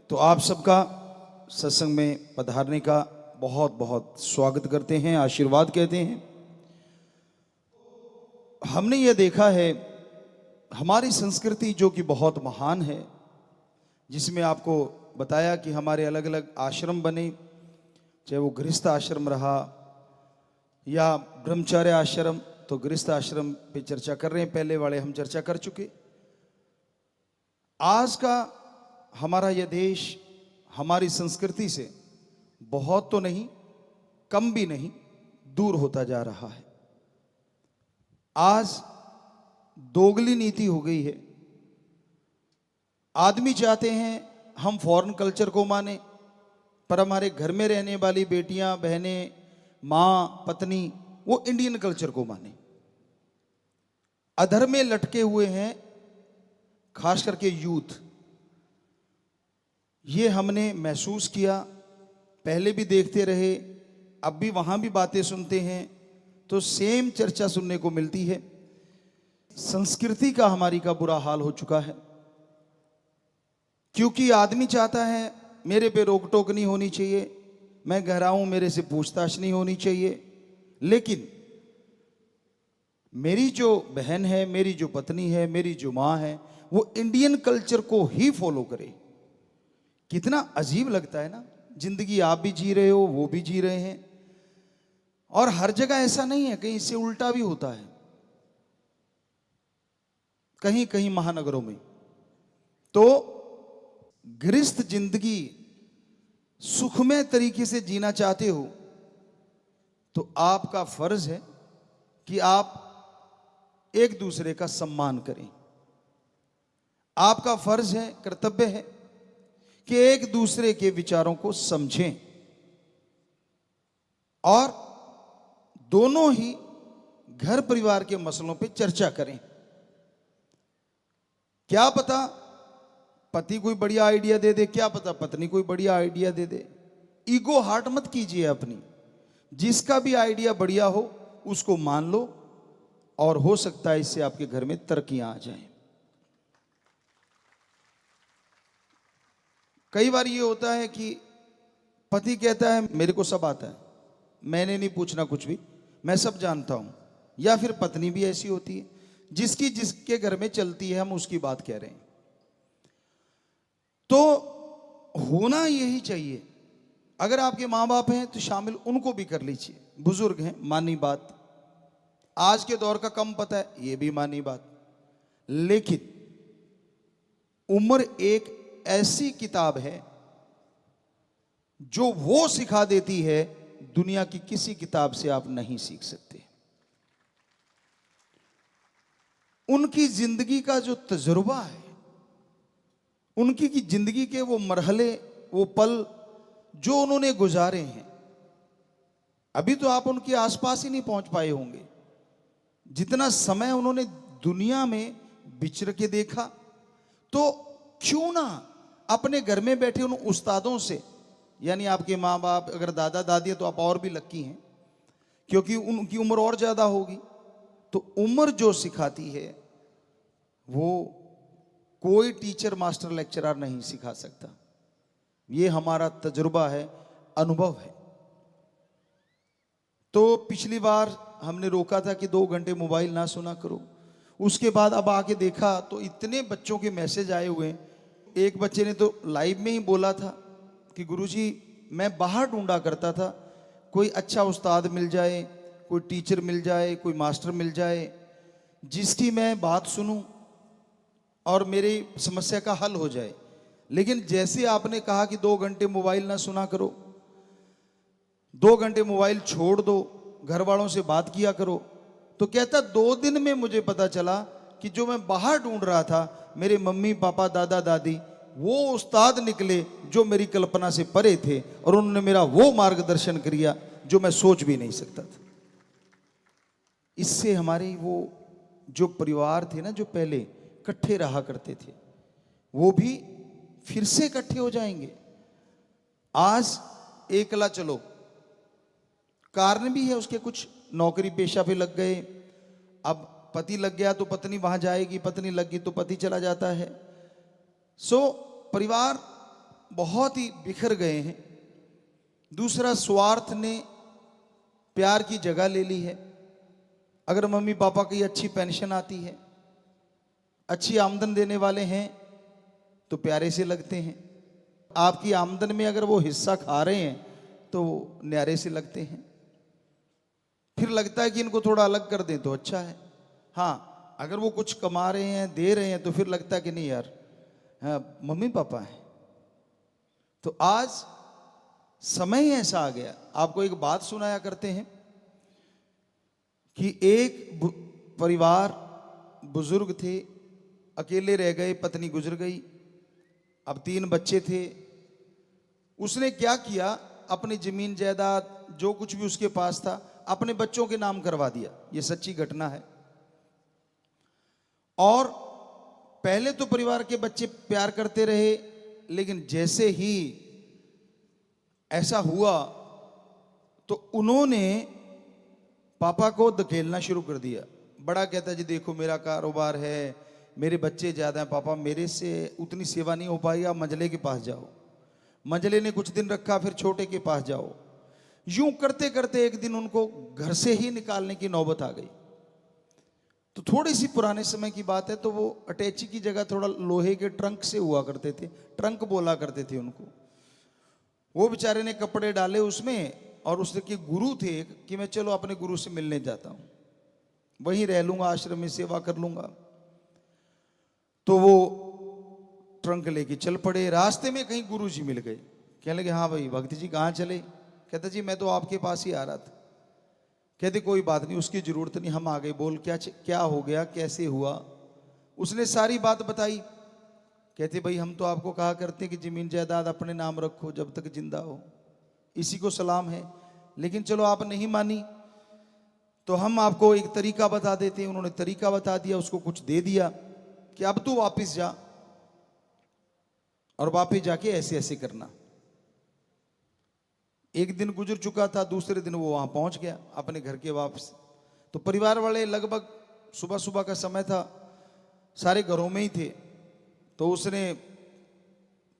तो आप सबका सत्संग में पधारने का बहुत बहुत स्वागत करते हैं, आशीर्वाद कहते हैं। हमने ये देखा है हमारी संस्कृति जो कि बहुत महान है, जिसमें आपको बताया कि हमारे अलग अलग आश्रम बने, चाहे वो गृहस्थ आश्रम रहा या ब्रह्मचर्य आश्रम। तो गृहस्थ आश्रम पे चर्चा कर रहे हैं, पहले वाले हम चर्चा कर चुके। आज का हमारा यह देश हमारी संस्कृति से बहुत तो नहीं, कम भी नहीं, दूर होता जा रहा है। आज दोगली नीति हो गई है। आदमी चाहते हैं हम फॉरेन कल्चर को माने, पर हमारे घर में रहने वाली बेटियां, बहनें, माँ, पत्नी वो इंडियन कल्चर को माने। अधर में लटके हुए हैं खास करके यूथ। ये हमने महसूस किया, पहले भी देखते रहे, अब भी वहां भी बातें सुनते हैं तो सेम चर्चा सुनने को मिलती है। संस्कृति का हमारी का बुरा हाल हो चुका है, क्योंकि आदमी चाहता है मेरे पे रोक टोक नहीं होनी चाहिए, मैं कह रहा हूं मेरे से पूछताछ नहीं होनी चाहिए। लेकिन मेरी जो बहन है, मेरी जो पत्नी है, मेरी जो माँ है, वो इंडियन कल्चर को ही फॉलो करे। कितना अजीब लगता है ना। जिंदगी आप भी जी रहे हो, वो भी जी रहे हैं, और हर जगह ऐसा नहीं है, कहीं इससे उल्टा भी होता है। कहीं कहीं महानगरों में तो गृहस्थ जिंदगी सुखमय तरीके से जीना चाहते हो तो आपका फर्ज है कि आप एक दूसरे का सम्मान करें। आपका फर्ज है, कर्तव्य है कि एक दूसरे के विचारों को समझें और दोनों ही घर परिवार के मसलों पे चर्चा करें। क्या पता पति कोई बढ़िया आइडिया दे दे, क्या पता पत्नी कोई बढ़िया आइडिया दे दे। ईगो हार्ट मत कीजिए अपनी। जिसका भी आइडिया बढ़िया हो उसको मान लो, और हो सकता है इससे आपके घर में तरक्कियां आ जाएं। कई बार ये होता है कि पति कहता है मेरे को सब आता है, मैंने नहीं पूछना कुछ भी, मैं सब जानता हूं। या फिर पत्नी भी ऐसी होती है, जिसकी जिसके घर में चलती है, हम उसकी बात कह रहे हैं। तो होना यही चाहिए। अगर आपके माँ बाप हैं तो शामिल उनको भी कर लीजिए। बुजुर्ग हैं, मानी बात। आज के दौर का कम पता है, ये भी मानी बात। लेकिन उम्र एक ऐसी किताब है जो वो सिखा देती है, दुनिया की किसी किताब से आप नहीं सीख सकते। उनकी जिंदगी का जो तजुर्बा है, उनकी की जिंदगी के वो मरहले, वो पल जो उन्होंने गुजारे हैं, अभी तो आप उनके आसपास ही नहीं पहुंच पाए होंगे। जितना समय उन्होंने दुनिया में विचर के देखा, तो क्यों ना अपने घर में बैठे उन उस्तादों से, यानी आपके माँ बाप, अगर दादा दादी है तो आप और भी लक्की हैं, क्योंकि उनकी उम्र और ज्यादा होगी। तो उम्र जो सिखाती है वो कोई टीचर, मास्टर, लेक्चरर नहीं सिखा सकता। ये हमारा तजुर्बा है, अनुभव है। तो पिछली बार हमने रोका था कि 2 घंटे मोबाइल ना सुना करो। उसके बाद अब आके देखा तो इतने बच्चों के मैसेज आए हुए हैं। एक बच्चे ने तो लाइव में ही बोला था कि गुरुजी मैं बाहर ढूंढा करता था, कोई अच्छा उस्ताद मिल जाए, कोई टीचर मिल जाए, कोई मास्टर मिल जाए, जिसकी मैं बात सुनूं और मेरी समस्या का हल हो जाए। लेकिन जैसे आपने कहा कि 2 घंटे मोबाइल ना सुना करो, 2 घंटे मोबाइल छोड़ दो, घर वालों से बात किया करो, तो कहता 2 दिन में मुझे पता चला कि जो मैं बाहर ढूंढ रहा था, मेरे मम्मी पापा, दादा दादी, वो उस्ताद निकले जो मेरी कल्पना से परे थे, और उन्होंने मेरा वो मार्गदर्शन किया जो मैं सोच भी नहीं सकता था। इससे हमारे वो जो परिवार थे ना, जो पहले इकट्ठे रहा करते थे, वो भी फिर से इकट्ठे हो जाएंगे। आज एकला चलो, कारण भी है उसके, कुछ नौकरी पेशा पे लग गए। अब पति लग गया तो पत्नी वहां जाएगी, पत्नी लग गई तो पति चला जाता है। सो परिवार बहुत ही बिखर गए हैं। दूसरा, स्वार्थ ने प्यार की जगह ले ली है। अगर मम्मी पापा की अच्छी पेंशन आती है, अच्छी आमदन देने वाले हैं, तो प्यारे से लगते हैं। आपकी आमदन में अगर वो हिस्सा खा रहे हैं तो न्यारे से लगते हैं। फिर लगता है कि इनको थोड़ा अलग कर दें तो अच्छा है। हाँ, अगर वो कुछ कमा रहे हैं, दे रहे हैं, तो फिर लगता है कि नहीं यार, हाँ, मम्मी पापा है। तो आज समय ही ऐसा आ गया। आपको एक बात सुनाया करते हैं कि एक परिवार, बुजुर्ग थे, अकेले रह गए, पत्नी गुजर गई, अब 3 बच्चे थे। उसने क्या किया, अपनी जमीन जायदाद जो कुछ भी उसके पास था अपने बच्चों के नाम करवा दिया। यह सच्ची घटना है। और पहले तो परिवार के बच्चे प्यार करते रहे, लेकिन जैसे ही ऐसा हुआ तो उन्होंने पापा को धकेलना शुरू कर दिया। बड़ा कहता जी देखो मेरा कारोबार है, मेरे बच्चे ज्यादा हैं, पापा मेरे से उतनी सेवा नहीं हो पाई, आप मंझले के पास जाओ। मंझले ने कुछ दिन रखा, फिर छोटे के पास जाओ। यूं करते करते एक दिन उनको घर से ही निकालने की नौबत आ गई। तो थोड़ी सी पुराने समय की बात है, तो वो अटैची की जगह थोड़ा लोहे के ट्रंक से हुआ करते थे, ट्रंक बोला करते थे उनको। वो बेचारे ने कपड़े डाले उसमें, और उसके गुरु थे कि मैं चलो अपने गुरु से मिलने जाता हूं, वहीं रह लूंगा, आश्रम में सेवा कर लूंगा। तो वो ट्रंक लेके चल पड़े। रास्ते में कहीं गुरु जी मिल गए। कहने लगे हाँ भाई भक्ति जी कहाँ चले? कहता जी मैं तो आपके पास ही आ रहा था। कहते कोई बात नहीं, उसकी जरूरत नहीं, हम आ गए। बोल क्या हो गया, कैसे हुआ? उसने सारी बात बताई। कहते भाई हम तो आपको कहा करते कि जमीन जायदाद अपने नाम रखो जब तक जिंदा हो, इसी को सलाम है, लेकिन चलो आप नहीं मानी तो हम आपको एक तरीका बता देते हैं। उन्होंने तरीका बता दिया, उसको कुछ दे दिया कि अब तू वापस जा और वापस जाके ऐसे ऐसे करना। एक दिन गुजर चुका था, दूसरे दिन वो वहां पहुंच गया अपने घर के वापस। तो परिवार वाले लगभग सुबह सुबह का समय था, सारे घरों में ही थे। तो उसने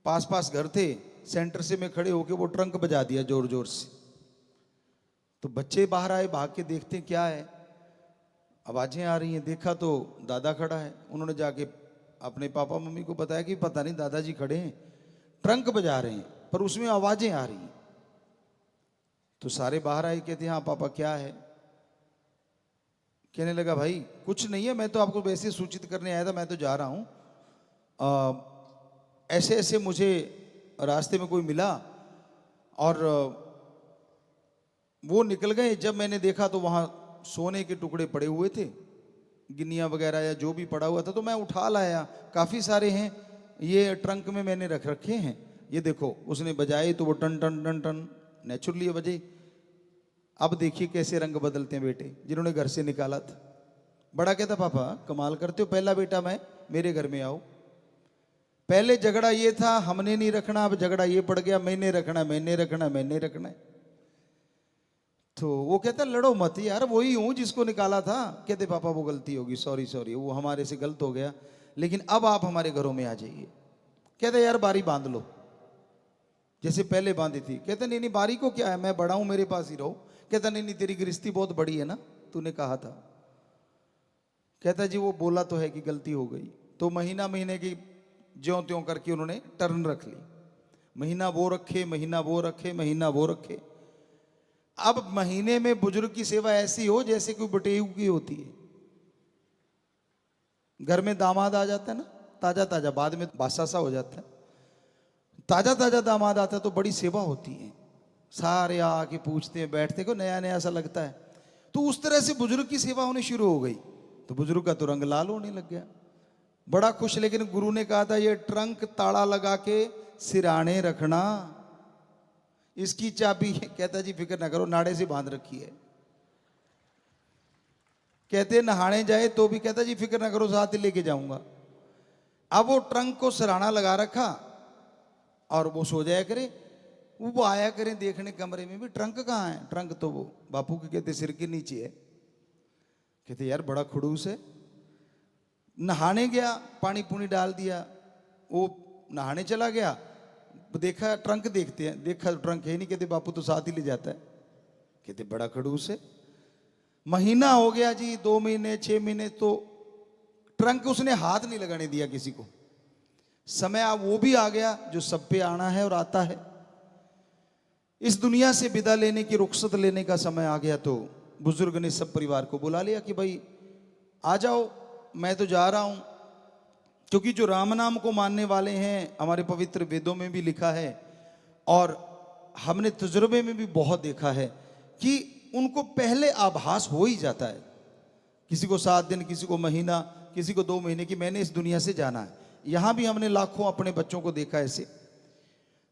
पास पास घर थे, सेंटर से में खड़े होके वो ट्रंक बजा दिया जोर जोर से। तो बच्चे बाहर आए, भाग के देखते हैं क्या है, आवाजें आ रही हैं। देखा तो दादा खड़ा है। उन्होंने जाके अपने पापा मम्मी को बताया कि पता नहीं दादाजी खड़े हैं, ट्रंक बजा रहे हैं, पर उसमें आवाजें आ रही हैं। तो सारे बाहर आए, कहते हाँ पापा क्या है? कहने लगा भाई कुछ नहीं है, मैं तो आपको वैसे सूचित करने आया था, मैं तो जा रहा हूं, ऐसे ऐसे मुझे रास्ते में कोई मिला और वो निकल गए। जब मैंने देखा तो वहां सोने के टुकड़े पड़े हुए थे, गिन्नियां वगैरह या जो भी पड़ा हुआ था, तो मैं उठा लाया। काफी सारे हैं, ये ट्रंक में मैंने रख रखे हैं, ये देखो। उसने बजाए तो वो टन टन टन टन नेचुरली बजे। अब देखिए कैसे रंग बदलते हैं बेटे जिन्होंने घर से निकाला था। बड़ा कहता पापा कमाल करते हो, पहला बेटा मैं, मेरे घर में आओ। पहले झगड़ा ये था हमने नहीं रखना, अब झगड़ा ये पड़ गया मैंने रखना मैंने रखना मैंने रखना। तो वो कहता लड़ो मत यार, वही हूं जिसको निकाला था। कहते पापा वो गलती होगी, सॉरी सॉरी, वो हमारे से गलत हो गया, लेकिन अब आप हमारे घरों में आ जाइए। कहते यार बारी बांध लो जैसे पहले बांधी थी। कहते नहीं नहीं बारी को क्या है, मैं बड़ा हूं, मेरे पास ही रहो। कहता नहीं नहीं तेरी गृहस्थी बहुत बड़ी है ना, तूने कहा था। कहता जी वो बोला तो है कि गलती हो गई। तो महीना महीने की ज्यों त्यों करके उन्होंने टर्न रख ली। महीना वो रखे, महीना वो रखे, महीना वो रखे। अब महीने में बुजुर्ग की सेवा ऐसी हो जैसे कोई बटेऊ की होती है। घर में दामाद आ जाता है ना, ताजा ताजा, बाद में बासा सा हो जाता है, ताजा ताजा दामाद आता है तो बड़ी सेवा होती है। सारे आके पूछते हैं, बैठते को नया नया सा लगता है। तो उस तरह से बुजुर्ग की सेवा होनी शुरू हो गई। तो बुजुर्ग का तो रंग लाल होने लग गया, बड़ा खुश। लेकिन गुरु ने कहा था ये ट्रंक ताला लगा के सिराने रखना, इसकी चाबी। कहता जी फिक्र ना करो, नाड़े से बांध रखी है। कहते नहाने जाए तो भी कहता जी फिक्र ना करो, साथ ही लेके जाऊंगा। अब वो ट्रंक को सिराना लगा रखा और वो सो जाया करे, वो आया करें देखने कमरे में भी ट्रंक कहाँ है। ट्रंक तो वो बापू के कहते सिर के नीचे है। कहते यार बड़ा खड़ूस है। नहाने गया, पानी पूनी डाल दिया, वो नहाने चला गया, देखा ट्रंक, देखते हैं, देखा ट्रंक है नहीं, कहते बापू तो साथ ही ले जाता है। कहते बड़ा खड़ूस है। महीना हो गया जी, 2 महीने 6 महीने, तो ट्रंक उसने हाथ नहीं लगाने दिया किसी को। समय अब वो भी आ गया जो सब पे आना है और आता है। इस दुनिया से विदा लेने की, रुखसत लेने का समय आ गया, तो बुजुर्ग ने सब परिवार को बुला लिया कि भाई आ जाओ, मैं तो जा रहा हूं। क्योंकि जो राम नाम को मानने वाले हैं, हमारे पवित्र वेदों में भी लिखा है और हमने तजुर्बे में भी बहुत देखा है कि उनको पहले आभास हो ही जाता है, किसी को 7 दिन, किसी को महीना, किसी को 2 महीने, कि मैंने इस दुनिया से जाना है। यहां भी हमने लाखों अपने बच्चों को देखा ऐसे।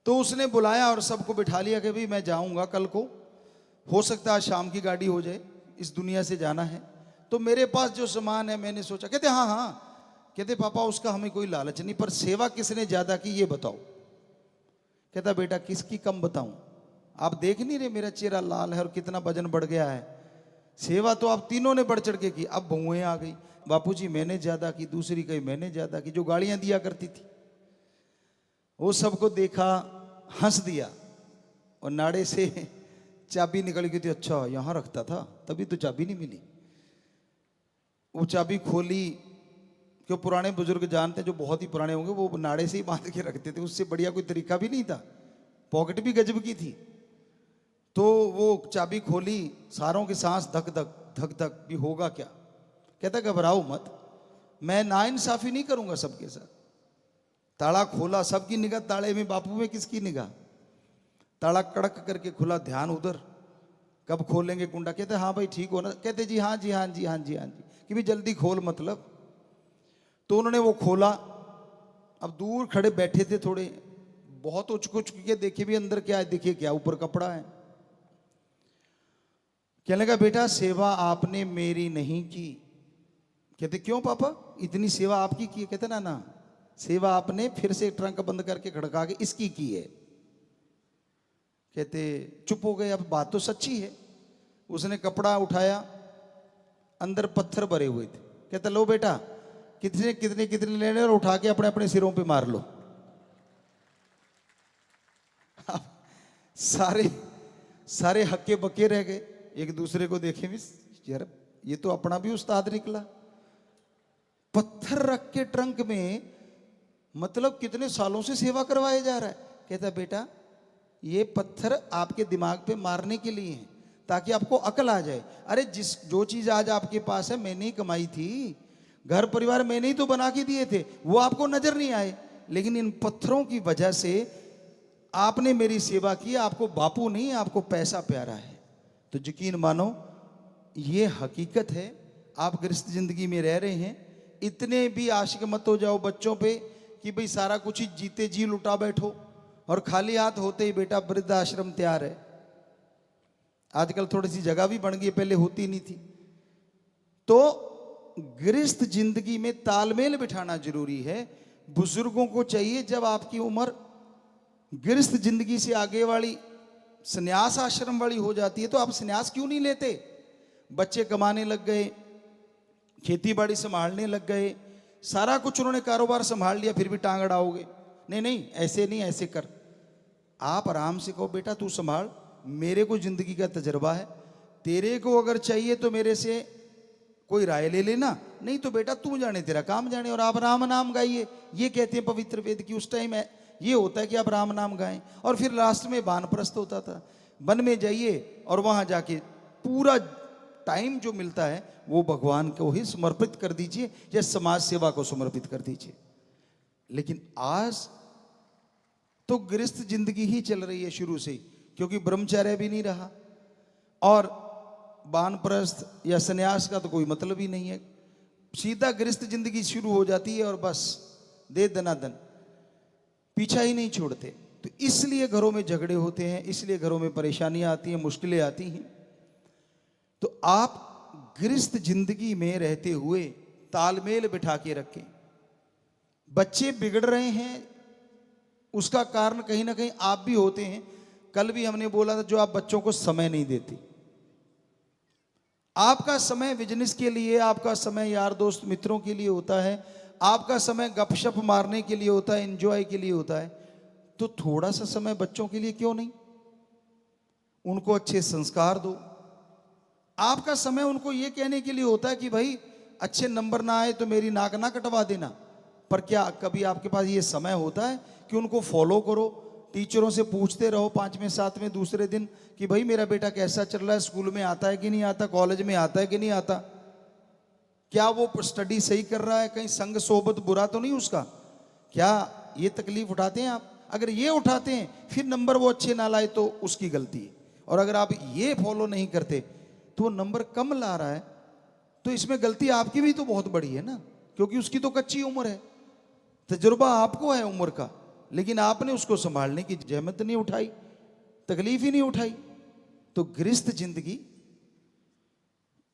तो उसने बुलाया और सबको बिठा लिया कि भाई मैं जाऊंगा कल को, हो सकता है शाम की गाड़ी हो जाए, इस दुनिया से जाना है। तो मेरे पास जो सामान है, मैंने सोचा, कहते हाँ हाँ, कहते पापा उसका हमें कोई लालच नहीं, पर सेवा किसने ज्यादा की ये बताओ। कहता बेटा किसकी कम बताऊं, आप देख नहीं रहे मेरा चेहरा लाल है और कितना वजन बढ़ गया है। सेवा तो आप तीनों ने बढ़ चढ़ के की। अब बहुएं आ गई, बापूजी मैंने ज्यादा की, दूसरी कही मैंने ज्यादा की, जो गालियां दिया करती थी। वो सबको देखा, हंस दिया और नाड़े से चाबी निकल गई थी। अच्छा यहां रखता था, तभी तो चाबी नहीं मिली। वो चाबी खोली, क्यों पुराने बुजुर्ग जानते हैं, जो बहुत ही पुराने होंगे, वो नाड़े से ही बांध के रखते थे, उससे बढ़िया कोई तरीका भी नहीं था। पॉकेट भी गजब की थी। तो वो चाबी खोली, सारों की सांस धक धक धक धक, भी होगा क्या। कहता घबराओ मत, मैं नाइंसाफी नहीं करूंगा सबके साथ। ताला खोला, सबकी निगाह ताले में, बापू में किसकी निगाह। ताला कड़क करके खुला, ध्यान उधर, कब खोलेंगे कुंडा। कहते हाँ भाई ठीक हो ना, कहते जी हाँ जी हाँ जी हाँ जी हाँ जी, कि भी जल्दी खोल मतलब। तो उन्होंने वो खोला। अब दूर खड़े बैठे थे थोड़े, बहुत उचक उचक के देखे भी अंदर क्या है, देखिए क्या ऊपर कपड़ा है। कहने लगा बेटा सेवा आपने मेरी नहीं की। कहते क्यों पापा, इतनी सेवा आपकी की है। कहते ना ना, सेवा आपने फिर से ट्रंक बंद करके खड़का के इसकी की है। कहते चुप हो गए, अब बात तो सच्ची है। उसने कपड़ा उठाया, अंदर पत्थर भरे हुए थे। कहता लो बेटा, कितने कितने कितने लेने, और उठा के अपने अपने सिरों पे मार लो। सारे सारे हक्के बक्के रह गए, एक दूसरे को देखे भी, यार ये तो अपना भी उस्ताद निकला। पत्थर रख के ट्रंक में, मतलब कितने सालों से सेवा करवाया जा रहा है। कहता बेटा ये पत्थर आपके दिमाग पे मारने के लिए है, ताकि आपको अकल आ जाए। अरे जो चीज आज आपके पास है मैंने ही कमाई थी, घर परिवार मैंने ही तो बना के दिए थे, वो आपको नजर नहीं आए, लेकिन इन पत्थरों की वजह से आपने मेरी सेवा की। आपको बापू नहीं, आपको पैसा प्यारा है। तो यकीन मानो ये हकीकत है। आप गृहस्थ जिंदगी में रह रहे हैं, इतने भी आशिक मत हो जाओ बच्चों पे कि भाई सारा कुछ ही जीते जी लुटा बैठो और खाली हाथ होते ही बेटा वृद्ध आश्रम तैयार है। आजकल थोड़ी सी जगह भी बन गई, पहले होती नहीं थी। तो गृहस्थ जिंदगी में तालमेल बिठाना जरूरी है। बुजुर्गों को चाहिए, जब आपकी उम्र गृहस्थ जिंदगी से आगे वाली संन्यास आश्रम वाली हो जाती है, तो आप संन्यास क्यों नहीं लेते। बच्चे कमाने लग गए, खेती बाड़ी संभालने लग गए, सारा कुछ उन्होंने कारोबार संभाल लिया, फिर भी टांग अड़ाओगे। नहीं नहीं ऐसे नहीं, ऐसे कर। आप आराम से कहो बेटा तू संभाल, मेरे को जिंदगी का तजर्बा है, तेरे को अगर चाहिए तो मेरे से कोई राय ले लेना, नहीं तो बेटा तू जाने तेरा काम जाने, और आप राम नाम गाइए। ये कहते हैं पवित्र वेद की। उस टाइम ये होता है कि आप राम नाम गाएं। और फिर लास्ट में वानप्रस्थ होता था, वन में जाइए और वहां जाके पूरा टाइम जो मिलता है वो भगवान को ही समर्पित कर दीजिए या समाज सेवा को समर्पित कर दीजिए। लेकिन आज तो गृहस्थ जिंदगी ही चल रही है शुरू से, क्योंकि ब्रह्मचर्य भी नहीं रहा और वानप्रस्थ या सन्यास का तो कोई मतलब ही नहीं है। सीधा गृहस्थ जिंदगी शुरू हो जाती है और बस दे दनादन, पीछा ही नहीं छोड़ते। तो इसलिए घरों में झगड़े होते हैं, इसलिए घरों में परेशानियां आती हैं, मुश्किलें आती हैं। तो आप गृहस्थ जिंदगी में रहते हुए तालमेल बिठा के रखें। बच्चे बिगड़ रहे हैं, उसका कारण कहीं ना कहीं आप भी होते हैं। कल भी हमने बोला था, जो आप बच्चों को समय नहीं देते। आपका समय बिजनेस के लिए, आपका समय यार दोस्त मित्रों के लिए होता है, आपका समय गपशप मारने के लिए होता है, एंजॉय के लिए होता है। तो थोड़ा सा समय बच्चों के लिए क्यों नहीं? उनको अच्छे संस्कार दो। आपका समय उनको ये कहने के लिए होता है कि भाई अच्छे नंबर ना आए तो मेरी नाक ना कटवा देना, पर क्या कभी आपके पास ये समय होता है कि उनको फॉलो करो? टीचरों से पूछते रहो 5वें 7वें दूसरे दिन कि भाई मेरा बेटा कैसा चल रहा है, स्कूल में आता है कि नहीं आता, कॉलेज में आता है कि नहीं आता, क्या वो स्टडी सही कर रहा है, कहीं संग सोबत बुरा तो नहीं उसका? क्या ये तकलीफ उठाते हैं आप? अगर ये उठाते हैं फिर नंबर वो अच्छे ना लाए तो उसकी गलती है, और अगर आप ये फॉलो नहीं करते तो वो नंबर कम ला रहा है तो इसमें गलती आपकी भी तो बहुत बड़ी है ना, क्योंकि उसकी तो कच्ची उम्र है, तजुर्बा आपको है उम्र का, लेकिन आपने उसको संभालने की जहमत नहीं उठाई, तकलीफ ही नहीं उठाई। तो गृहस्थ जिंदगी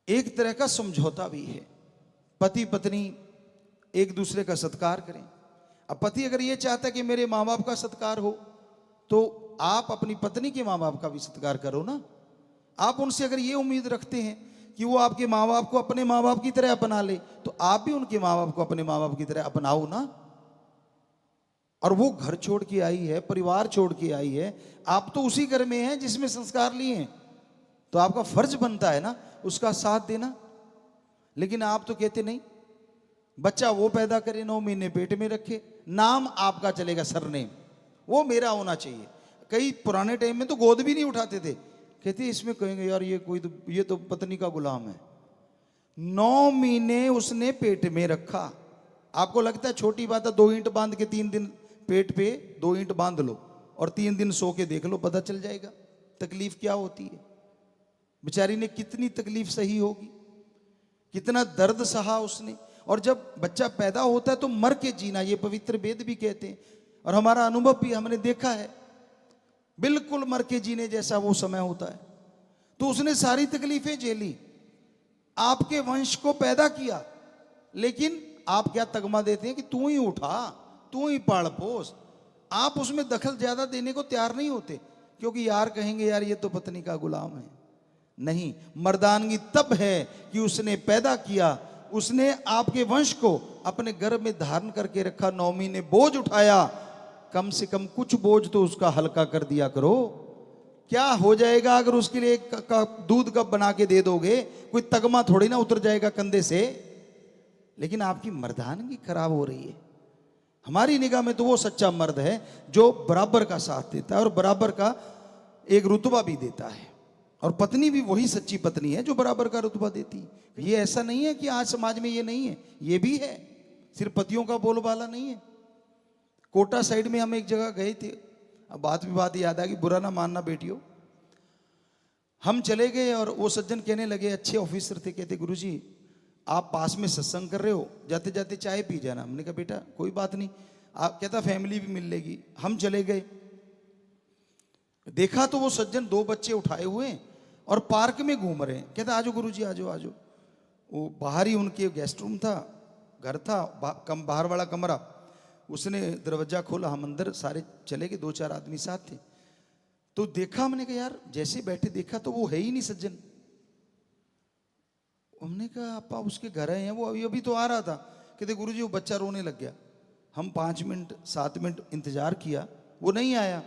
एक तरह का समझौता भी है। पति पत्नी एक दूसरे का सत्कार करें। अब पति अगर ये चाहता है कि मेरे माँ बाप का सत्कार हो, तो आप अपनी पत्नी के माँ बाप का भी सत्कार करो ना। आप उनसे अगर ये उम्मीद रखते हैं कि वो आपके माँ बाप को अपने माँ बाप की तरह अपना ले, तो आप भी उनके माँ बाप को अपने माँ बाप की तरह अपनाओ ना। और वो घर छोड़ के आई है, परिवार छोड़ के आई है, आप तो उसी घर में हैं जिसमें संस्कार लिए हैं, तो आपका फर्ज बनता है ना उसका साथ देना। लेकिन आप तो कहते नहीं, बच्चा वो पैदा करे, 9 महीने पेट में रखे, नाम आपका चलेगा, सरनेम वो मेरा होना चाहिए। कई पुराने टाइम में तो गोद भी नहीं उठाते थे, कहते इसमें कहेंगे यार ये तो पत्नी का गुलाम है। 9 महीने उसने पेट में रखा। आपको लगता है छोटी बात है? 2 ईंट बांध के 3 दिन पेट पे 2 ईंट बांध लो और 3 दिन सो के देख लो, पता चल जाएगा तकलीफ क्या होती है। बेचारी ने कितनी तकलीफ सही होगी, कितना दर्द सहा उसने। और जब बच्चा पैदा होता है तो मर के जीना, ये पवित्र वेद भी कहते हैं, और हमारा अनुभव भी हमने देखा है, बिल्कुल मर के जीने जैसा वो समय होता है। तो उसने सारी तकलीफें झेली, आपके वंश को पैदा किया, लेकिन आप क्या तगमा देते हैं कि तू ही उठा, तू ही पाल पोस। आप उसमें दखल ज्यादा देने को तैयार नहीं होते, क्योंकि यार कहेंगे यार ये तो पत्नी का गुलाम है। नहीं, मर्दानगी तब है कि उसने पैदा किया, उसने आपके वंश को अपने गर्भ में धारण करके रखा, 9 महीने बोझ उठाया, कम से कम कुछ बोझ तो उसका हल्का कर दिया करो। क्या हो जाएगा अगर उसके लिए एक दूध कप बना के दे दोगे? कोई तगमा थोड़ी ना उतर जाएगा कंधे से। लेकिन आपकी मर्दानगी खराब हो रही है। हमारी निगाह में तो वो सच्चा मर्द है जो बराबर का साथ देता है और बराबर का एक रुतबा भी देता है, और पत्नी भी वही सच्ची पत्नी है जो बराबर का रुतबा देती है। ये ऐसा नहीं है कि आज समाज में ये नहीं है, ये भी है, सिर्फ पतियों का बोलबाला नहीं है। कोटा साइड में हम एक जगह गए थे, अब बात याद आ गई, बुरा ना मानना बेटियों। हम चले गए और वो सज्जन कहने लगे, अच्छे ऑफिसर थे, कहते गुरुजी आप पास में सत्संग कर रहे हो, जाते जाते चाय पी जाना। हमने कहा बेटा कोई बात नहीं, आप कहता फैमिली भी मिल लेगी। हम चले गए, देखा तो वो सज्जन 2 बच्चे उठाए हुए हैं और पार्क में घूम रहे हैं। कहता आजो गुरुजी आजो आजो। वो बाहर ही उनके गेस्ट रूम था, घर था, बाहर वाला कमरा, उसने दरवाजा खोला, हम अंदर सारे चले गए, 2-4 आदमी साथ थे। तो देखा, हमने कहा यार जैसे बैठे देखा तो वो है ही नहीं सज्जन। हमने कहा आपा उसके घर आए हैं, वो अभी अभी तो आ रहा था। कहते गुरुजी वो बच्चा रोने लग गया। हम 5 मिनट 7 मिनट इंतजार किया, वो नहीं आया।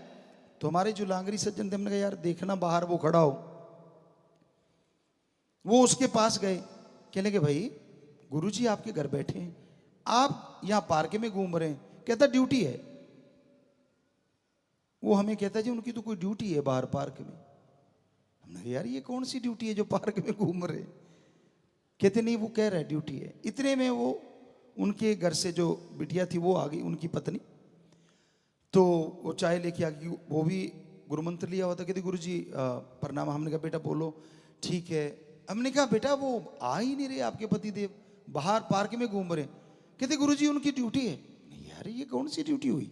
तो हमारे जो लांगरी सज्जन थे, हमने कहा यार देखना बाहर वो खड़ा हो। वो उसके पास गए, कहने के भाई गुरुजी आपके घर बैठे हैं, आप यहां पार्क में घूम रहे हैं। कहता ड्यूटी है। वो हमें कहता जी उनकी तो कोई ड्यूटी है बाहर पार्क में। हमने कहा यार ये कौन सी ड्यूटी है जो पार्क में घूम रहे? कहते नहीं वो कह रहा है ड्यूटी है। इतने में वो उनके घर से जो बिटिया थी वो आ गई, उनकी पत्नी। तो वो चाय लेके आ गई, वो भी गुरुमंत्र लिया हुआ था। कहते गुरुजी प्रणाम। हमने कहा बेटा बोलो। ठीक है। हमने कहा बेटा वो आ ही नहीं रहे आपके पति देव, बाहर पार्क में घूम रहे। कहते गुरुजी उनकी ड्यूटी है। नहीं यार ये कौन सी ड्यूटी हुई?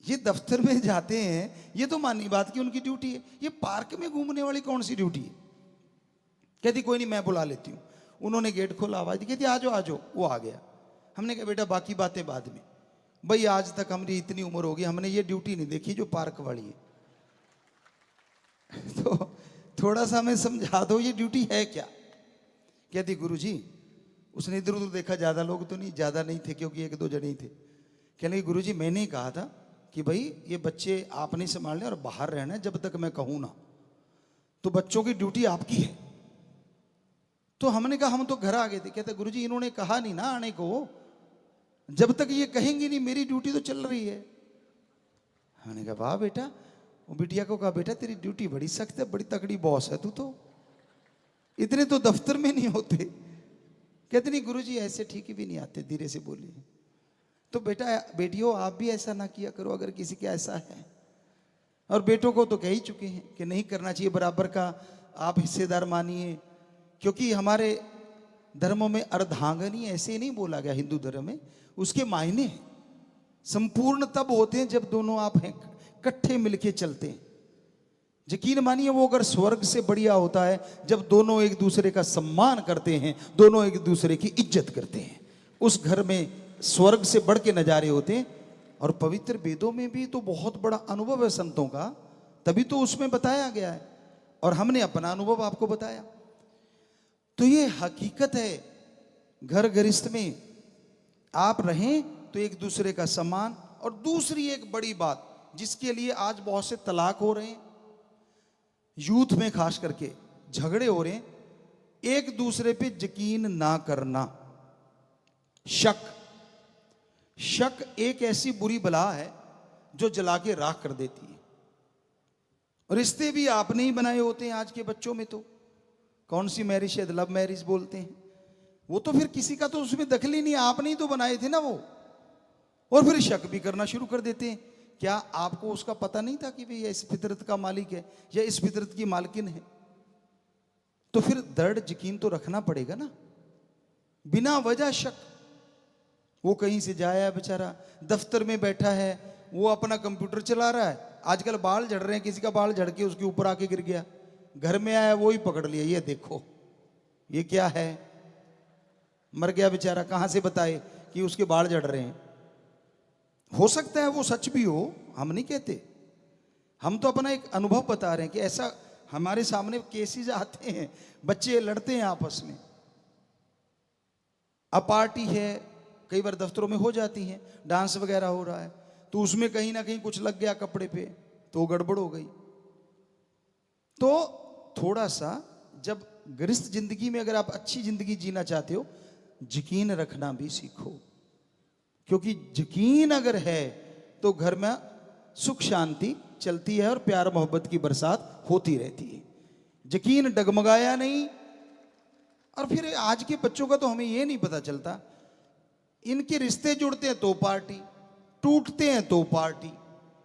ये दफ्तर में जाते हैं, ये तो मानी बात की उनकी ड्यूटी है, ये पार्क में घूमने वाली कौन सी ड्यूटी है? कहती कोई नहीं मैं बुला लेती हूँ। उन्होंने गेट खोला, आवाज दी, कहती आजो आजो। वो आ गया। हमने कहा बेटा बाकी बातें बाद में। भाई आज तक हमारी इतनी उम्र होगी, हमने ये ड्यूटी नहीं देखी जो पार्क वाली है। तो थोड़ा सा हमें समझा दो ये ड्यूटी है क्या? कहती गुरुजी, उसने इधर उधर देखा, ज्यादा लोग तो नहीं, ज्यादा नहीं थे क्योंकि 1-2 जने ही थे। कहने लगे गुरुजी मैंने ही कहा था कि भाई ये बच्चे आपने संभालने और बाहर रहना है जब तक मैं कहूँ ना, तो बच्चों की ड्यूटी आपकी है। तो हमने कहा हम तो घर आ गए थे। कहते गुरुजी इन्होंने कहा नहीं ना आने को, जब तक ये कहेंगे नहीं मेरी ड्यूटी तो चल रही है। हमने कहा वाह बेटा। वो बिटिया को कहा बेटा तेरी ड्यूटी बड़ी सख्त है, बड़ी तगड़ी बॉस है तू तो, इतने तो दफ्तर में नहीं होते। कहते नहीं गुरुजी ऐसे ठीक भी नहीं आते, धीरे से बोलिए। तो बेटा बेटियों आप भी ऐसा ना किया करो अगर किसी के ऐसा है। और बेटों को तो कह ही चुके हैं कि नहीं करना चाहिए, बराबर का आप हिस्सेदार मानिए। क्योंकि हमारे धर्मों में अर्धांगनी ऐसे नहीं बोला गया, हिंदू धर्म में उसके मायने हैं। संपूर्ण तब होते हैं जब दोनों आप हैं इकट्ठे मिलके चलते हैं। यकीन मानिए वो अगर स्वर्ग से बढ़िया होता है जब दोनों एक दूसरे का सम्मान करते हैं, दोनों एक दूसरे की इज्जत करते हैं। उस घर में स्वर्ग से बढ़ के नजारे होते हैं। और पवित्र वेदों में भी तो बहुत बड़ा अनुभव है संतों का, तभी तो उसमें बताया गया है और हमने अपना अनुभव आपको बताया। तो ये हकीकत है, घर गृहस्थ में आप रहें तो एक दूसरे का सम्मान। और दूसरी एक बड़ी बात जिसके लिए आज बहुत से तलाक हो रहे हैं, यूथ में खास करके झगड़े हो रहे हैं, एक दूसरे पे यकीन ना करना। शक एक ऐसी बुरी बला है जो जला के राख कर देती है। रिश्ते भी आपने ही बनाए होते हैं आज के बच्चों में। तो कौन सी मैरिज, शायद लव मैरिज बोलते हैं, वो तो फिर किसी का तो उसमें दखल ही नहीं, आपने ही तो बनाए थे ना वो। और फिर शक भी करना शुरू कर देते हैं। क्या आपको उसका पता नहीं था कि भाई ये इस फितरत का मालिक है या इस फितरत की मालकिन है? तो फिर दृढ़ यकीन तो रखना पड़ेगा ना, बिना वजह शक। वो कहीं से जाया बेचारा, दफ्तर में बैठा है, वो अपना कंप्यूटर चला रहा है। आजकल बाल झड़ रहे हैं, किसी का बाल झड़ के उसके ऊपर आके गिर गया, घर में आया वो ही पकड़ लिया, ये देखो ये क्या है, मर गया बेचारा, कहां से बताए कि उसके बाल झड़ रहे हैं। हो सकता है वो सच भी हो, हम नहीं कहते, हम तो अपना एक अनुभव बता रहे हैं कि ऐसा हमारे सामने केसेस आते हैं, बच्चे लड़ते हैं आपस में। अब पार्टी है, कई बार दफ्तरों में हो जाती है, डांस वगैरह हो रहा है, तो उसमें कहीं ना कहीं कुछ लग गया कपड़े पे, तो गड़बड़ हो गई। तो थोड़ा सा जब गृहस्थ जिंदगी में अगर आप अच्छी जिंदगी जीना चाहते हो, यकीन रखना भी सीखो। क्योंकि यकीन अगर है तो घर में सुख शांति चलती है और प्यार मोहब्बत की बरसात होती रहती है। यकीन डगमगाया नहीं। और फिर आज के बच्चों का तो हमें ये नहीं पता चलता, इनके रिश्ते जुड़ते हैं तो पार्टी, टूटते हैं तो पार्टी।